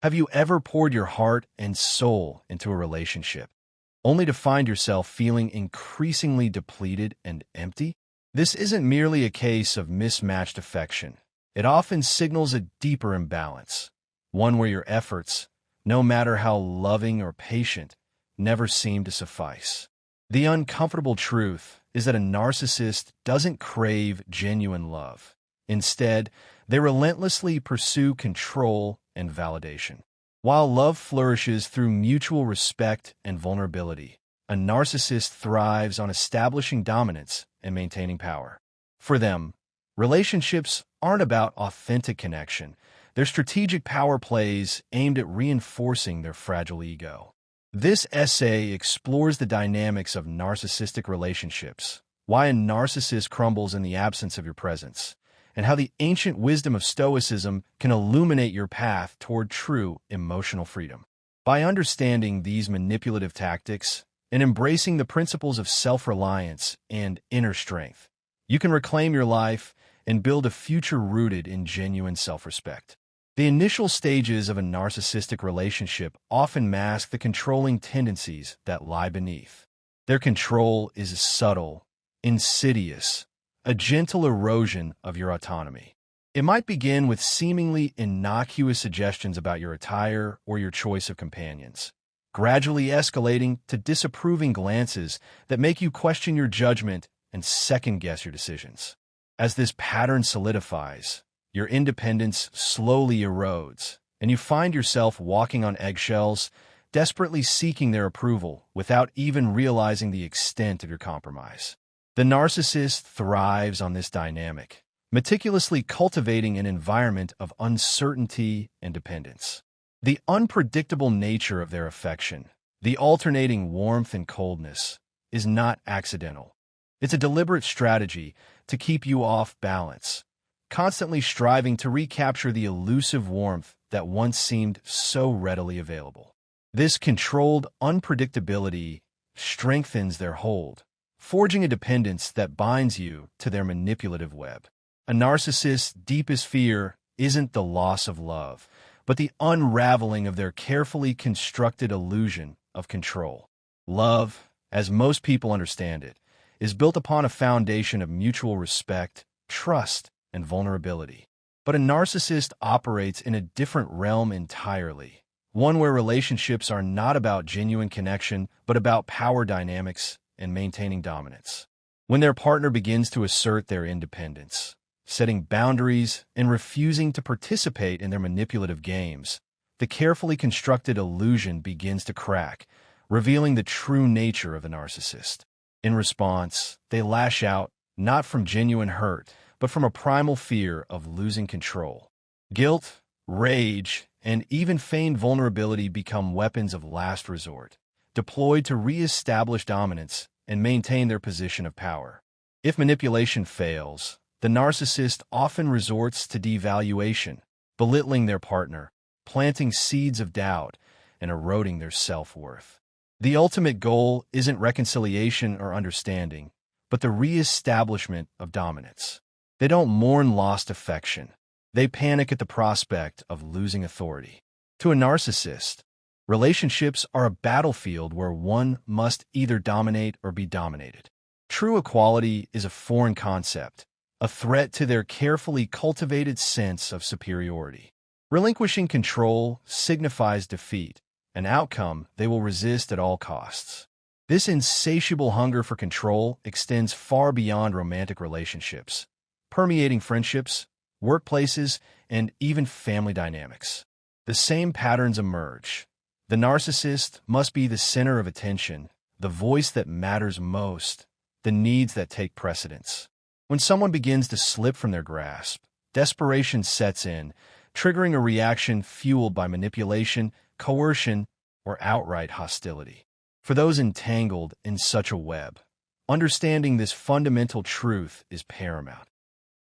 Have you ever poured your heart and soul into a relationship, only to find yourself feeling increasingly depleted and empty? This isn't merely a case of mismatched affection. It often signals a deeper imbalance, one where your efforts, no matter how loving or patient, never seem to suffice. The uncomfortable truth is that a narcissist doesn't crave genuine love. Instead, they relentlessly pursue control and validation. While love flourishes through mutual respect and vulnerability, a narcissist thrives on establishing dominance and maintaining power. For them, relationships aren't about authentic connection. They're strategic power plays aimed at reinforcing their fragile ego. This essay explores the dynamics of narcissistic relationships, why a narcissist crumbles in the absence of your presence, and how the ancient wisdom of Stoicism can illuminate your path toward true emotional freedom. By understanding these manipulative tactics and embracing the principles of self-reliance and inner strength, you can reclaim your life and build a future rooted in genuine self-respect. The initial stages of a narcissistic relationship often mask the controlling tendencies that lie beneath. Their control is subtle, insidious, a gentle erosion of your autonomy. It might begin with seemingly innocuous suggestions about your attire or your choice of companions, gradually escalating to disapproving glances that make you question your judgment and second-guess your decisions. As this pattern solidifies, your independence slowly erodes, and you find yourself walking on eggshells, desperately seeking their approval without even realizing the extent of your compromise. The narcissist thrives on this dynamic, meticulously cultivating an environment of uncertainty and dependence. The unpredictable nature of their affection, the alternating warmth and coldness, is not accidental. It's a deliberate strategy to keep you off balance, constantly striving to recapture the elusive warmth that once seemed so readily available. This controlled unpredictability strengthens their hold, forging a dependence that binds you to their manipulative web. A narcissist's deepest fear isn't the loss of love, but the unraveling of their carefully constructed illusion of control. Love, as most people understand it, is built upon a foundation of mutual respect, trust, and vulnerability. But a narcissist operates in a different realm entirely, one where relationships are not about genuine connection, but about power dynamics and maintaining dominance. When their partner begins to assert their independence, setting boundaries and refusing to participate in their manipulative games, the carefully constructed illusion begins to crack, revealing the true nature of the narcissist. In response, they lash out, not from genuine hurt, but from a primal fear of losing control. Guilt, rage, and even feigned vulnerability become weapons of last resort, deployed to re-establish dominance and maintain their position of power. If manipulation fails, the narcissist often resorts to devaluation, belittling their partner, planting seeds of doubt, and eroding their self-worth. The ultimate goal isn't reconciliation or understanding, but the re-establishment of dominance. They don't mourn lost affection. They panic at the prospect of losing authority. To a narcissist, relationships are a battlefield where one must either dominate or be dominated. True equality is a foreign concept, a threat to their carefully cultivated sense of superiority. Relinquishing control signifies defeat, an outcome they will resist at all costs. This insatiable hunger for control extends far beyond romantic relationships, permeating friendships, workplaces, and even family dynamics. The same patterns emerge. The narcissist must be the center of attention, the voice that matters most, the needs that take precedence. When someone begins to slip from their grasp, desperation sets in, triggering a reaction fueled by manipulation, coercion, or outright hostility. For those entangled in such a web, understanding this fundamental truth is paramount.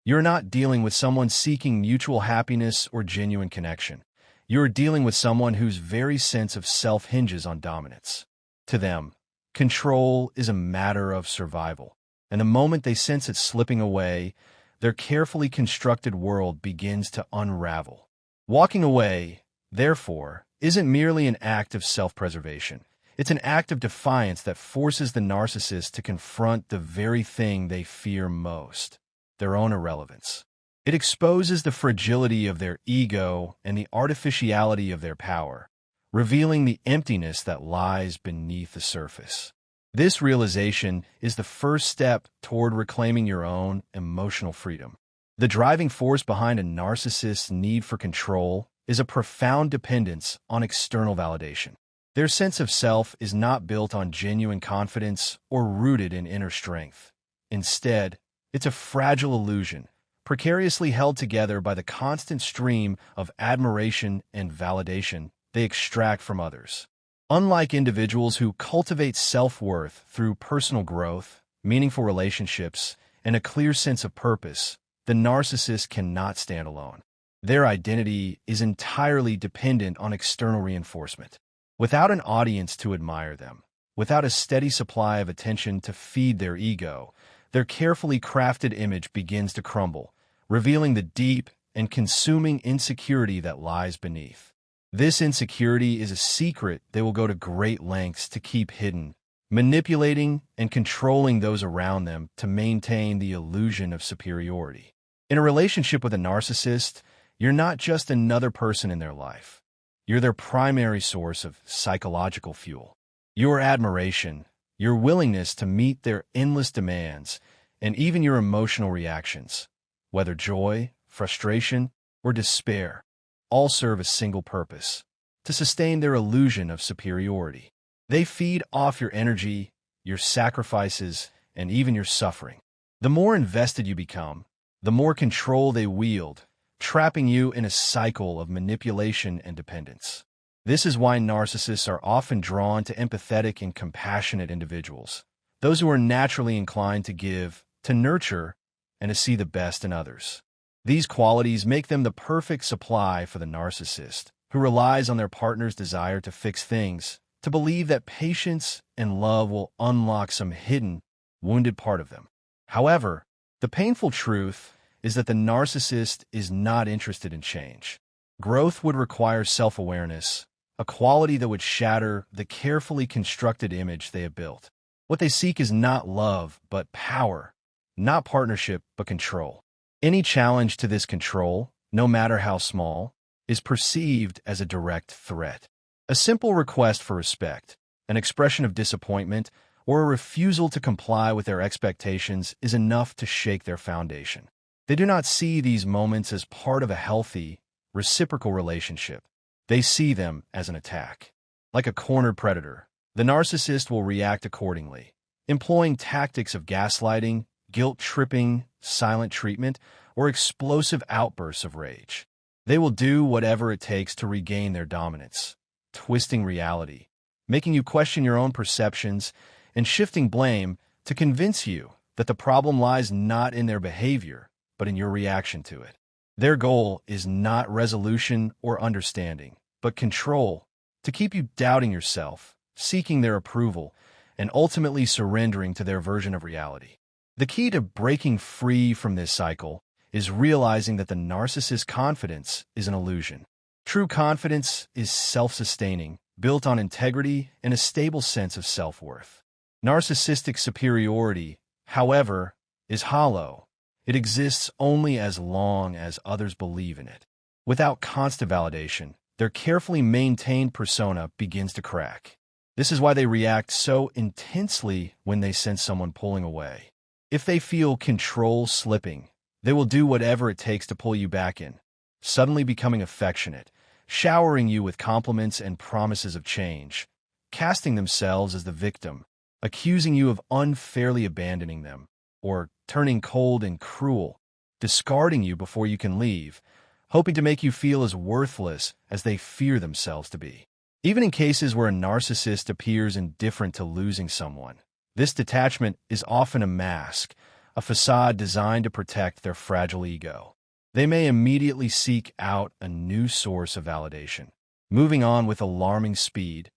You're not dealing with someone seeking mutual happiness or genuine connection. You're dealing with someone whose very sense of self hinges on dominance. To them, control is a matter of survival, and the moment they sense it slipping away, their carefully constructed world begins to unravel. Walking away, therefore, isn't merely an act of self-preservation. It's an act of defiance that forces the narcissist to confront the very thing they fear most, their own irrelevance. It exposes the fragility of their ego and the artificiality of their power, revealing the emptiness that lies beneath the surface. This realization is the first step toward reclaiming your own emotional freedom. The driving force behind a narcissist's need for control is a profound dependence on external validation. Their sense of self is not built on genuine confidence or rooted in inner strength. Instead, it's a fragile illusion, precariously held together by the constant stream of admiration and validation they extract from others. Unlike individuals who cultivate self-worth through personal growth, meaningful relationships, and a clear sense of purpose, the narcissist cannot stand alone. Their identity is entirely dependent on external reinforcement. Without an audience to admire them, without a steady supply of attention to feed their ego, their carefully crafted image begins to crumble, revealing the deep and consuming insecurity that lies beneath. This insecurity is a secret they will go to great lengths to keep hidden, manipulating and controlling those around them to maintain the illusion of superiority. In a relationship with a narcissist, you're not just another person in their life. You're their primary source of psychological fuel. Your admiration, your willingness to meet their endless demands, and even your emotional reactions, whether joy, frustration, or despair, all serve a single purpose: to sustain their illusion of superiority. They feed off your energy, your sacrifices, and even your suffering. The more invested you become, the more control they wield, trapping you in a cycle of manipulation and dependence. This is why narcissists are often drawn to empathetic and compassionate individuals, those who are naturally inclined to give, to nurture, and to see the best in others. These qualities make them the perfect supply for the narcissist, who relies on their partner's desire to fix things, to believe that patience and love will unlock some hidden, wounded part of them. However, the painful truth is that the narcissist is not interested in change. Growth would require self-awareness, a quality that would shatter the carefully constructed image they have built. What they seek is not love, but power, not partnership, but control. Any challenge to this control, no matter how small, is perceived as a direct threat. A simple request for respect, an expression of disappointment, or a refusal to comply with their expectations is enough to shake their foundation. They do not see these moments as part of a healthy, reciprocal relationship. They see them as an attack. Like a cornered predator, the narcissist will react accordingly, employing tactics of gaslighting, guilt-tripping, silent treatment, or explosive outbursts of rage. They will do whatever it takes to regain their dominance, twisting reality, making you question your own perceptions, and shifting blame to convince you that the problem lies not in their behavior, but in your reaction to it. Their goal is not resolution or understanding, but control, to keep you doubting yourself, seeking their approval, and ultimately surrendering to their version of reality. The key to breaking free from this cycle is realizing that the narcissist's confidence is an illusion. True confidence is self-sustaining, built on integrity and a stable sense of self-worth. Narcissistic superiority, however, is hollow. It exists only as long as others believe in it. Without constant validation, their carefully maintained persona begins to crack. This is why they react so intensely when they sense someone pulling away. If they feel control slipping, they will do whatever it takes to pull you back in, suddenly becoming affectionate, showering you with compliments and promises of change, casting themselves as the victim, accusing you of unfairly abandoning them, or turning cold and cruel, discarding you before you can leave, hoping to make you feel as worthless as they fear themselves to be. Even in cases where a narcissist appears indifferent to losing someone, this detachment is often a mask, a facade designed to protect their fragile ego. They may immediately seek out a new source of validation, moving on with alarming speed,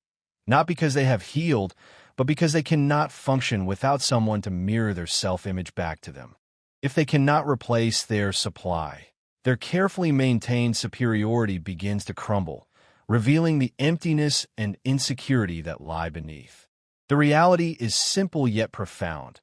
not because they have healed, but because they cannot function without someone to mirror their self-image back to them. If they cannot replace their supply, their carefully maintained superiority begins to crumble, revealing the emptiness and insecurity that lie beneath. The reality is simple yet profound.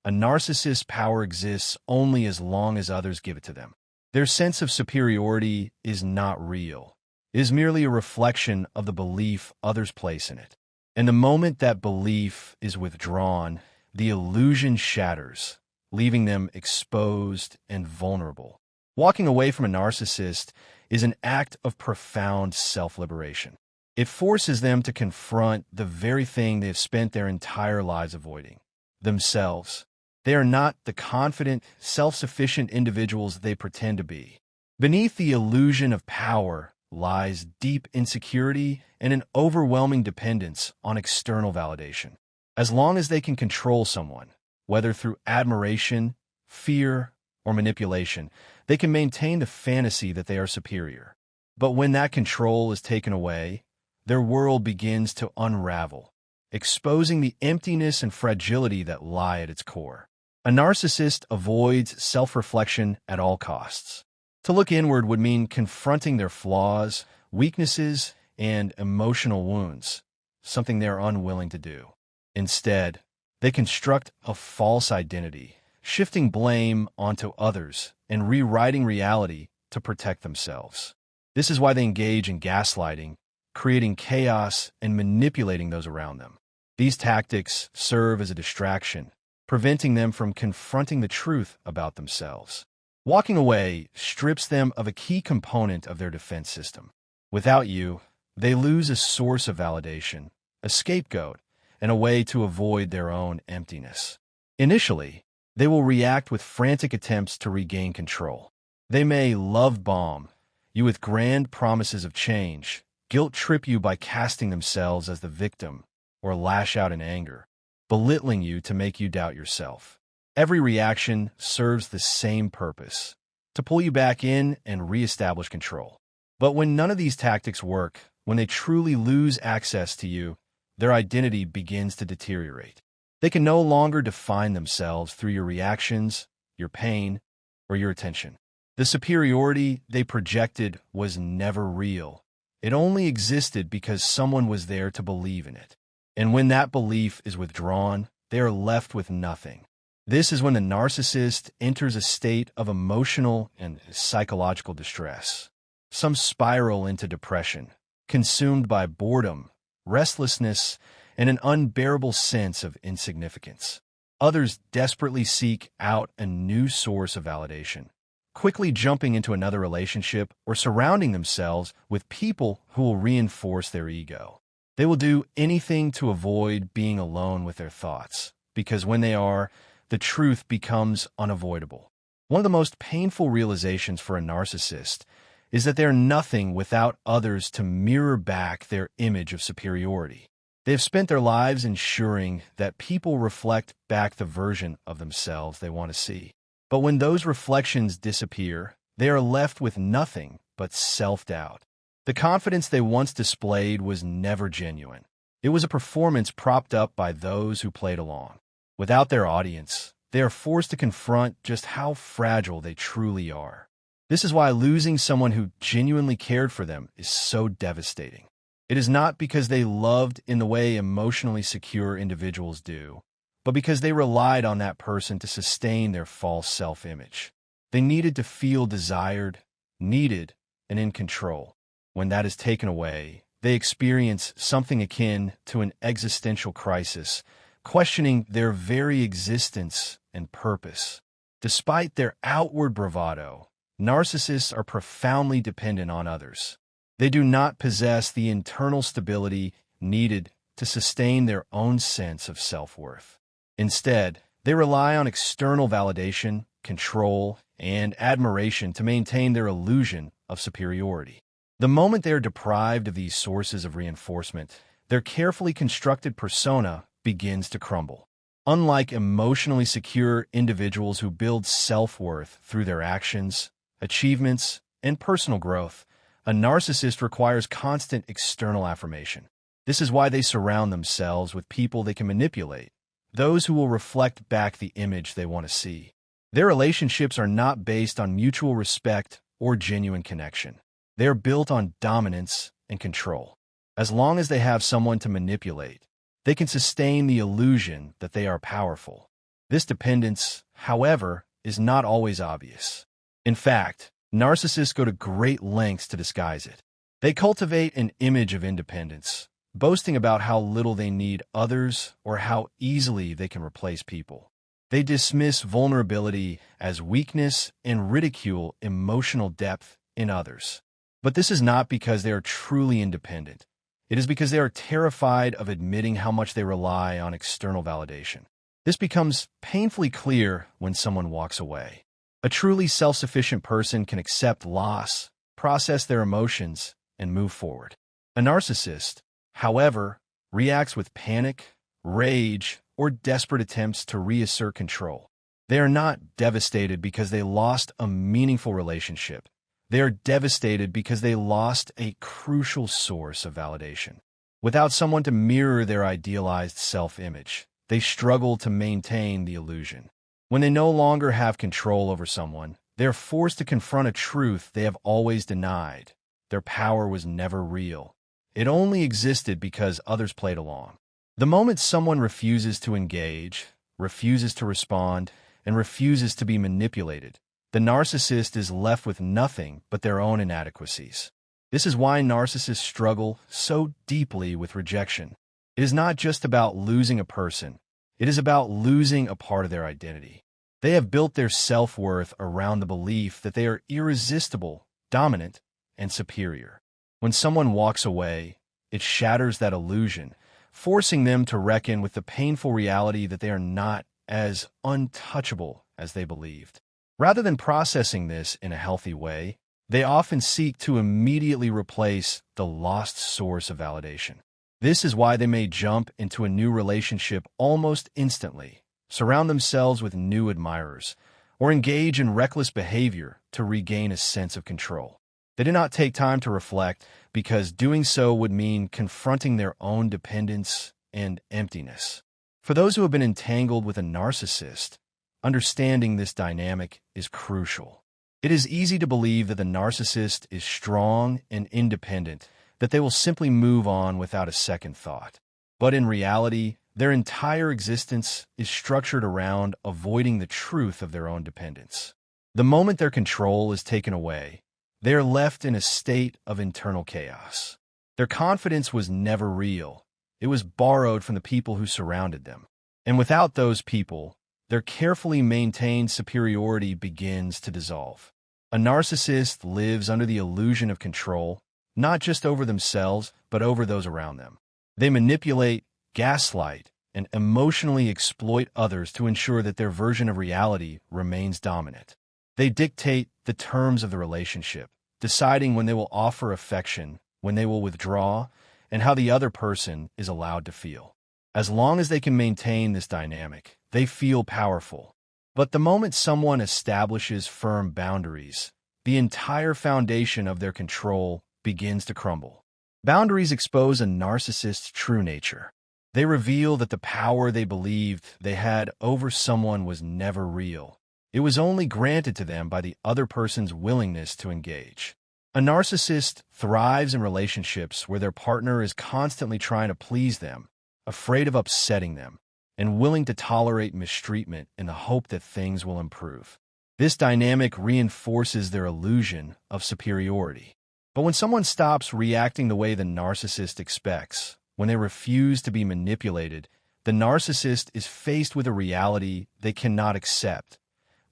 A narcissist's power exists only as long as others give it to them. Their sense of superiority is not real. It is merely a reflection of the belief others place in it. And the moment that belief is withdrawn, the illusion shatters, leaving them exposed and vulnerable. Walking away from a narcissist is an act of profound self-liberation. It forces them to confront the very thing they've spent their entire lives avoiding: themselves. They are not the confident, self-sufficient individuals they pretend to be. Beneath the illusion of power lies deep insecurity and an overwhelming dependence on external validation. As long as they can control someone, whether through admiration, fear, or manipulation, they can maintain the fantasy that they are superior. But when that control is taken away, their world begins to unravel, exposing the emptiness and fragility that lie at its core. A narcissist avoids self-reflection at all costs. To look inward would mean confronting their flaws, weaknesses, and emotional wounds, something they're unwilling to do. Instead, they construct a false identity, shifting blame onto others and rewriting reality to protect themselves. This is why they engage in gaslighting, creating chaos and manipulating those around them. These tactics serve as a distraction, preventing them from confronting the truth about themselves. Walking away strips them of a key component of their defense system. Without you, they lose a source of validation, a scapegoat, and a way to avoid their own emptiness. Initially, they will react with frantic attempts to regain control. They may love bomb you with grand promises of change, guilt trip you by casting themselves as the victim, or lash out in anger, belittling you to make you doubt yourself. Every reaction serves the same purpose: to pull you back in and reestablish control. But when none of these tactics work, when they truly lose access to you, their identity begins to deteriorate. They can no longer define themselves through your reactions, your pain, or your attention. The superiority they projected was never real. It only existed because someone was there to believe in it. And when that belief is withdrawn, they are left with nothing. This is when the narcissist enters a state of emotional and psychological distress. Some spiral into depression, consumed by boredom, restlessness, and an unbearable sense of insignificance. Others desperately seek out a new source of validation, quickly jumping into another relationship or surrounding themselves with people who will reinforce their ego. They will do anything to avoid being alone with their thoughts, because when they are, the truth becomes unavoidable. One of the most painful realizations for a narcissist is that they're nothing without others to mirror back their image of superiority. They have spent their lives ensuring that people reflect back the version of themselves they want to see. But when those reflections disappear, they are left with nothing but self-doubt. The confidence they once displayed was never genuine. It was a performance propped up by those who played along. Without their audience, they are forced to confront just how fragile they truly are. This is why losing someone who genuinely cared for them is so devastating. It is not because they loved in the way emotionally secure individuals do, but because they relied on that person to sustain their false self-image. They needed to feel desired, needed, and in control. When that is taken away, they experience something akin to an existential crisis, questioning their very existence and purpose. Despite their outward bravado, narcissists are profoundly dependent on others. They do not possess the internal stability needed to sustain their own sense of self-worth. Instead, they rely on external validation, control, and admiration to maintain their illusion of superiority. The moment they are deprived of these sources of reinforcement, their carefully constructed persona begins to crumble. Unlike emotionally secure individuals who build self-worth through their actions, achievements, and personal growth, a narcissist requires constant external affirmation. This is why they surround themselves with people they can manipulate, those who will reflect back the image they want to see. Their relationships are not based on mutual respect or genuine connection. They are built on dominance and control. As long as they have someone to manipulate, they can sustain the illusion that they are powerful. This dependence, however, is not always obvious. In fact, narcissists go to great lengths to disguise it. They cultivate an image of independence, boasting about how little they need others or how easily they can replace people. They dismiss vulnerability as weakness and ridicule emotional depth in others. But this is not because they are truly independent. It is because they are terrified of admitting how much they rely on external validation. This becomes painfully clear when someone walks away. A truly self-sufficient person can accept loss, process their emotions, and move forward. A narcissist, however, reacts with panic, rage, or desperate attempts to reassert control. They are not devastated because they lost a meaningful relationship. They are devastated because they lost a crucial source of validation. Without someone to mirror their idealized self-image, they struggle to maintain the illusion. When they no longer have control over someone, they are forced to confront a truth they have always denied. Their power was never real. It only existed because others played along. The moment someone refuses to engage, refuses to respond, and refuses to be manipulated, the narcissist is left with nothing but their own inadequacies. This is why narcissists struggle so deeply with rejection. It is not just about losing a person. It is about losing a part of their identity. They have built their self-worth around the belief that they are irresistible, dominant, and superior. When someone walks away, it shatters that illusion, forcing them to reckon with the painful reality that they are not as untouchable as they believed. Rather than processing this in a healthy way, they often seek to immediately replace the lost source of validation. This is why they may jump into a new relationship almost instantly, surround themselves with new admirers, or engage in reckless behavior to regain a sense of control. They do not take time to reflect because doing so would mean confronting their own dependence and emptiness. For those who have been entangled with a narcissist, understanding this dynamic is crucial. It is easy to believe that the narcissist is strong and independent, that they will simply move on without a second thought. But in reality, their entire existence is structured around avoiding the truth of their own dependence. The moment their control is taken away, they are left in a state of internal chaos. Their confidence was never real. It was borrowed from the people who surrounded them. And without those people, their carefully maintained superiority begins to dissolve. A narcissist lives under the illusion of control, not just over themselves, but over those around them. They manipulate, gaslight, and emotionally exploit others to ensure that their version of reality remains dominant. They dictate the terms of the relationship, deciding when they will offer affection, when they will withdraw, and how the other person is allowed to feel. As long as they can maintain this dynamic, they feel powerful. But the moment someone establishes firm boundaries, the entire foundation of their control begins to crumble. Boundaries expose a narcissist's true nature. They reveal that the power they believed they had over someone was never real. It was only granted to them by the other person's willingness to engage. A narcissist thrives in relationships where their partner is constantly trying to please them, afraid of upsetting them, and willing to tolerate mistreatment in the hope that things will improve. This dynamic reinforces their illusion of superiority. But when someone stops reacting the way the narcissist expects, when they refuse to be manipulated, the narcissist is faced with a reality they cannot accept.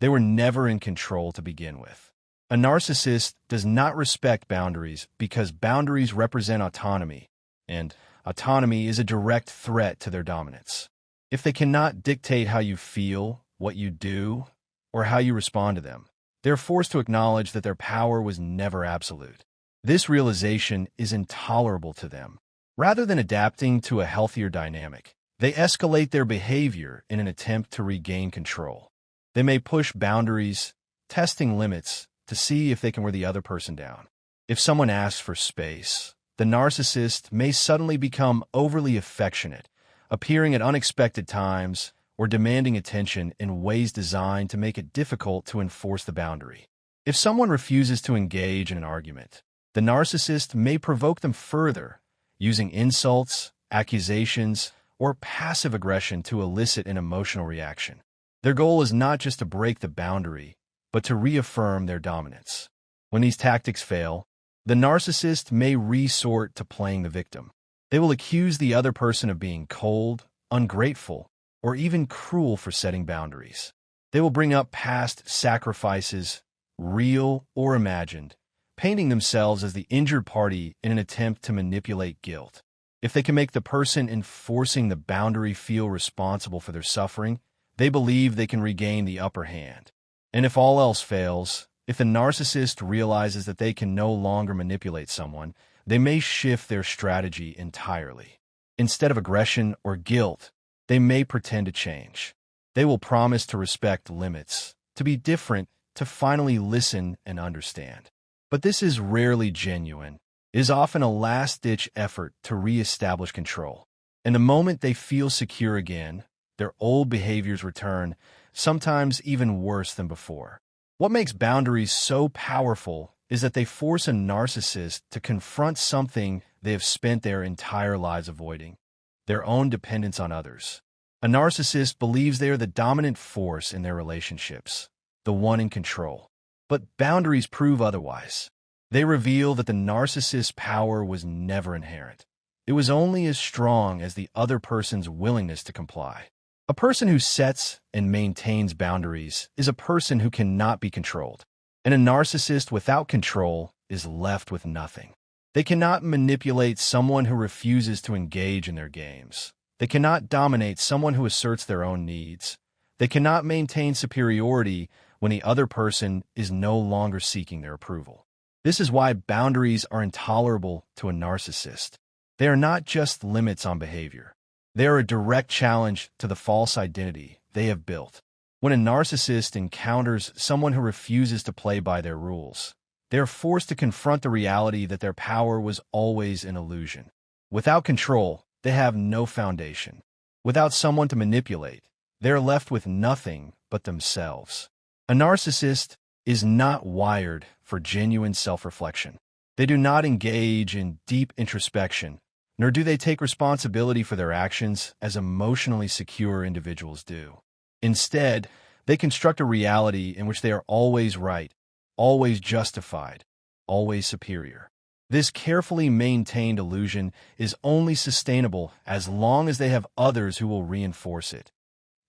They were never in control to begin with. A narcissist does not respect boundaries because boundaries represent autonomy, and autonomy is a direct threat to their dominance. If they cannot dictate how you feel, what you do, or how you respond to them, they're forced to acknowledge that their power was never absolute. This realization is intolerable to them. Rather than adapting to a healthier dynamic, they escalate their behavior in an attempt to regain control. They may push boundaries, testing limits to see if they can wear the other person down. If someone asks for space, the narcissist may suddenly become overly affectionate, appearing at unexpected times or demanding attention in ways designed to make it difficult to enforce the boundary. If someone refuses to engage in an argument, The narcissist may provoke them further, using insults, accusations, or passive aggression to elicit an emotional reaction. Their goal is not just to break the boundary, but to reaffirm their dominance. When these tactics fail, the narcissist may resort to playing the victim. They will accuse the other person of being cold, ungrateful, or even cruel for setting boundaries. They will bring up past sacrifices, real or imagined, painting themselves as the injured party in an attempt to manipulate guilt. If they can make the person enforcing the boundary feel responsible for their suffering, they believe they can regain the upper hand. And if all else fails, if the narcissist realizes that they can no longer manipulate someone, they may shift their strategy entirely. Instead of aggression or guilt, they may pretend to change. They will promise to respect limits, to be different, to finally listen and understand. But this is rarely genuine. It is often a last-ditch effort to re-establish control. And the moment they feel secure again, their old behaviors return, sometimes even worse than before. What makes boundaries so powerful is that they force a narcissist to confront something they have spent their entire lives avoiding: their own dependence on others. A narcissist believes they are the dominant force in their relationships, the one in control. But boundaries prove otherwise. They reveal that the narcissist's power was never inherent. It was only as strong as the other person's willingness to comply. A person who sets and maintains boundaries is a person who cannot be controlled. And a narcissist without control is left with nothing. They cannot manipulate someone who refuses to engage in their games. They cannot dominate someone who asserts their own needs. They cannot maintain superiority when the other person is no longer seeking their approval. This is why boundaries are intolerable to a narcissist. They are not just limits on behavior. They are a direct challenge to the false identity they have built. When a narcissist encounters someone who refuses to play by their rules, they are forced to confront the reality that their power was always an illusion. Without control, they have no foundation. Without someone to manipulate, they are left with nothing but themselves. A narcissist is not wired for genuine self-reflection. They do not engage in deep introspection, nor do they take responsibility for their actions as emotionally secure individuals do. Instead, they construct a reality in which they are always right, always justified, always superior. This carefully maintained illusion is only sustainable as long as they have others who will reinforce it.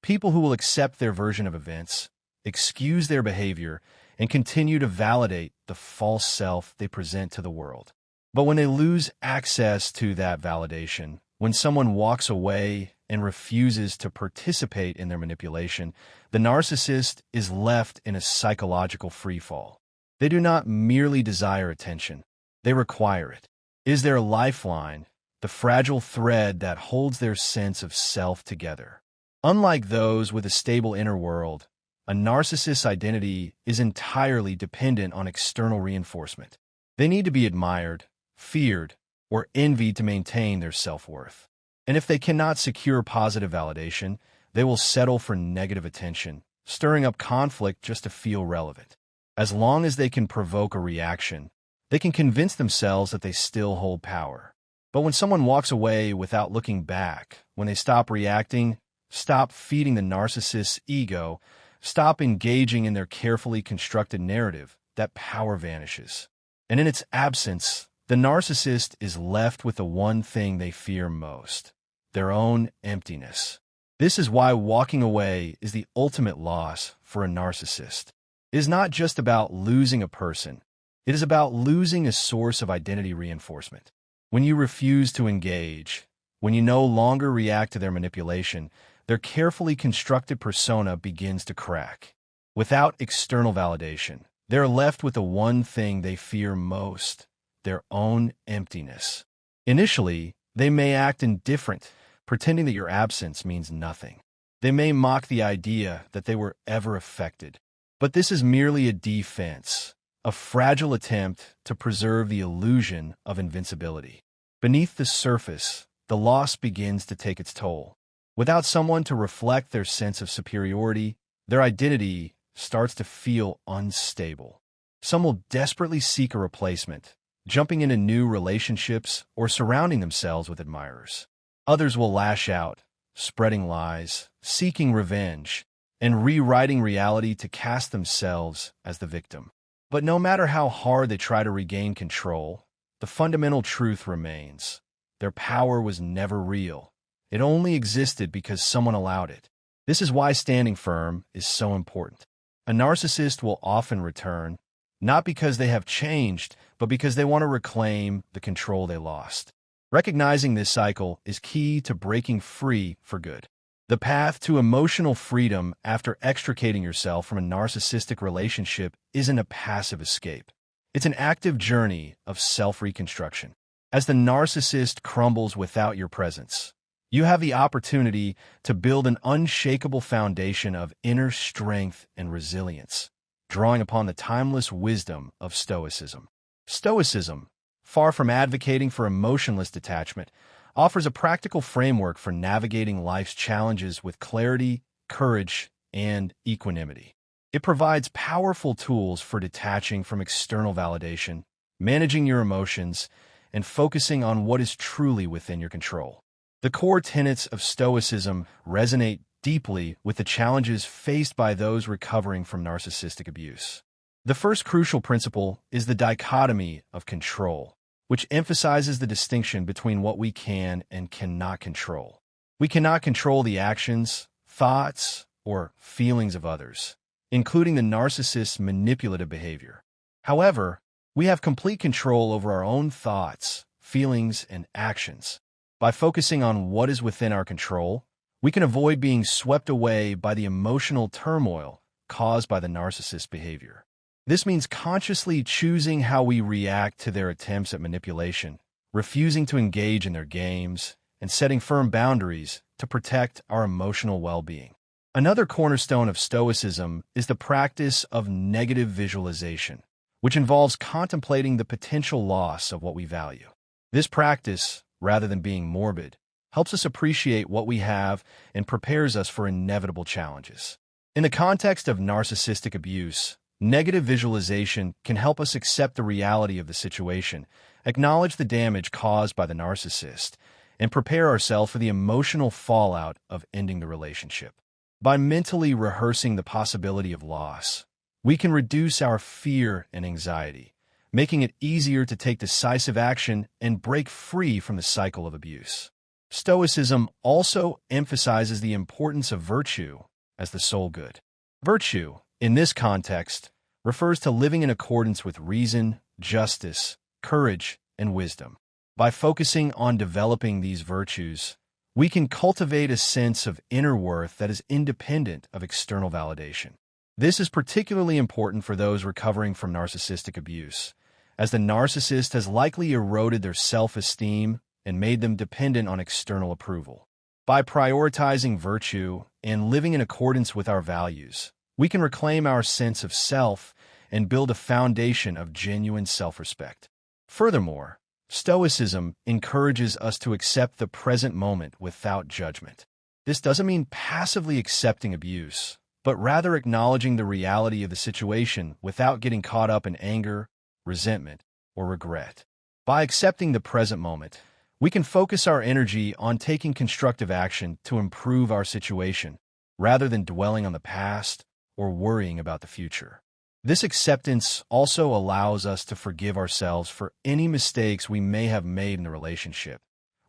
People who will accept their version of events, excuse their behavior, and continue to validate the false self they present to the world. But when they lose access to that validation, when someone walks away and refuses to participate in their manipulation, the narcissist is left in a psychological freefall. They do not merely desire attention, they require it. It is their lifeline, the fragile thread that holds their sense of self together. Unlike those with a stable inner world, a narcissist's identity is entirely dependent on external reinforcement. They need to be admired, feared, or envied to maintain their self-worth. And if they cannot secure positive validation, they will settle for negative attention, stirring up conflict just to feel relevant. As long as they can provoke a reaction, they can convince themselves that they still hold power. But when someone walks away without looking back, when they stop reacting, stop feeding the narcissist's ego, stop engaging in their carefully constructed narrative, that power vanishes. And in its absence, the narcissist is left with the one thing they fear most: their own emptiness. This is why walking away is the ultimate loss for a narcissist. It is not just about losing a person. It is about losing a source of identity reinforcement. When you refuse to engage, when you no longer react to their manipulation, their carefully constructed persona begins to crack. Without external validation, they are left with the one thing they fear most: their own emptiness. Initially, they may act indifferent, pretending that your absence means nothing. They may mock the idea that they were ever affected. But this is merely a defense, a fragile attempt to preserve the illusion of invincibility. Beneath the surface, the loss begins to take its toll. Without someone to reflect their sense of superiority, their identity starts to feel unstable. Some will desperately seek a replacement, jumping into new relationships, or surrounding themselves with admirers. Others will lash out, spreading lies, seeking revenge, and rewriting reality to cast themselves as the victim. But no matter how hard they try to regain control, the fundamental truth remains. Their power was never real. It only existed because someone allowed it. This is why standing firm is so important. A narcissist will often return, not because they have changed, but because they want to reclaim the control they lost. Recognizing this cycle is key to breaking free for good. The path to emotional freedom after extricating yourself from a narcissistic relationship isn't a passive escape. It's an active journey of self-reconstruction. As the narcissist crumbles without your presence, you have the opportunity to build an unshakable foundation of inner strength and resilience, drawing upon the timeless wisdom of Stoicism. Stoicism, far from advocating for emotionless detachment, offers a practical framework for navigating life's challenges with clarity, courage, and equanimity. It provides powerful tools for detaching from external validation, managing your emotions, and focusing on what is truly within your control. The core tenets of Stoicism resonate deeply with the challenges faced by those recovering from narcissistic abuse. The first crucial principle is the dichotomy of control, which emphasizes the distinction between what we can and cannot control. We cannot control the actions, thoughts, or feelings of others, including the narcissist's manipulative behavior. However, we have complete control over our own thoughts, feelings, and actions. By focusing on what is within our control, we can avoid being swept away by the emotional turmoil caused by the narcissist's behavior. This means consciously choosing how we react to their attempts at manipulation, refusing to engage in their games, and setting firm boundaries to protect our emotional well-being. Another cornerstone of Stoicism is the practice of negative visualization, which involves contemplating the potential loss of what we value. This practice, rather than being morbid, helps us appreciate what we have and prepares us for inevitable challenges. In the context of narcissistic abuse, negative visualization can help us accept the reality of the situation, acknowledge the damage caused by the narcissist, and prepare ourselves for the emotional fallout of ending the relationship. By mentally rehearsing the possibility of loss, we can reduce our fear and anxiety, making it easier to take decisive action and break free from the cycle of abuse. Stoicism also emphasizes the importance of virtue as the sole good. Virtue, in this context, refers to living in accordance with reason, justice, courage, and wisdom. By focusing on developing these virtues, we can cultivate a sense of inner worth that is independent of external validation. This is particularly important for those recovering from narcissistic abuse, as the narcissist has likely eroded their self-esteem and made them dependent on external approval. By prioritizing virtue and living in accordance with our values, we can reclaim our sense of self and build a foundation of genuine self-respect. Furthermore, Stoicism encourages us to accept the present moment without judgment. This doesn't mean passively accepting abuse, but rather acknowledging the reality of the situation without getting caught up in anger, resentment, or regret. By accepting the present moment, we can focus our energy on taking constructive action to improve our situation, rather than dwelling on the past or worrying about the future. This acceptance also allows us to forgive ourselves for any mistakes we may have made in the relationship,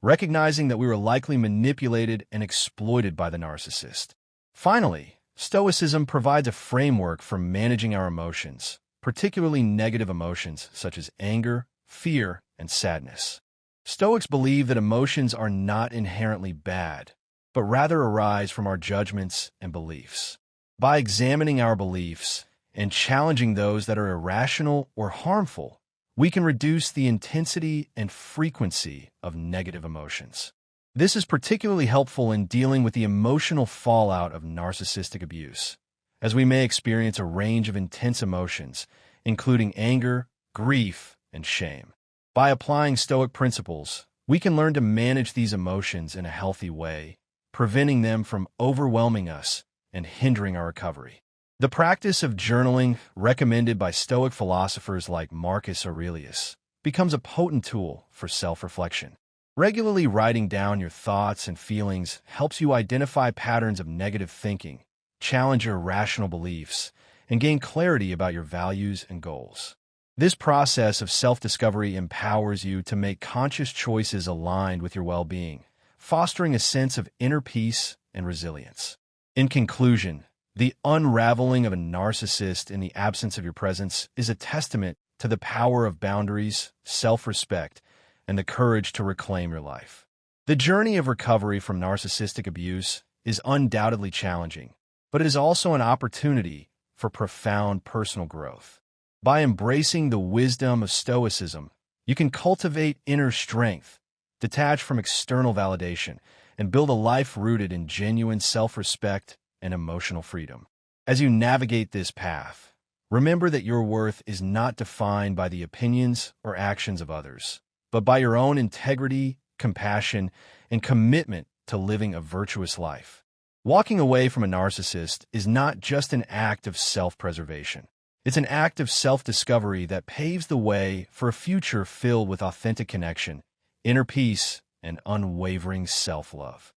recognizing that we were likely manipulated and exploited by the narcissist. Finally, Stoicism provides a framework for managing our emotions, particularly negative emotions such as anger, fear, and sadness. Stoics believe that emotions are not inherently bad, but rather arise from our judgments and beliefs. By examining our beliefs and challenging those that are irrational or harmful, we can reduce the intensity and frequency of negative emotions. This is particularly helpful in dealing with the emotional fallout of narcissistic abuse, as we may experience a range of intense emotions, including anger, grief, and shame. By applying Stoic principles, we can learn to manage these emotions in a healthy way, preventing them from overwhelming us and hindering our recovery. The practice of journaling, recommended by Stoic philosophers like Marcus Aurelius, becomes a potent tool for self-reflection. Regularly writing down your thoughts and feelings helps you identify patterns of negative thinking, challenge your irrational beliefs, and gain clarity about your values and goals. This process of self-discovery empowers you to make conscious choices aligned with your well-being, fostering a sense of inner peace and resilience. In conclusion, the unraveling of a narcissist in the absence of your presence is a testament to the power of boundaries, self-respect, and the courage to reclaim your life. The journey of recovery from narcissistic abuse is undoubtedly challenging, but it is also an opportunity for profound personal growth. By embracing the wisdom of Stoicism, you can cultivate inner strength, detach from external validation, and build a life rooted in genuine self-respect and emotional freedom. As you navigate this path, remember that your worth is not defined by the opinions or actions of others, but by your own integrity, compassion, and commitment to living a virtuous life. Walking away from a narcissist is not just an act of self-preservation. It's an act of self-discovery that paves the way for a future filled with authentic connection, inner peace, and unwavering self-love.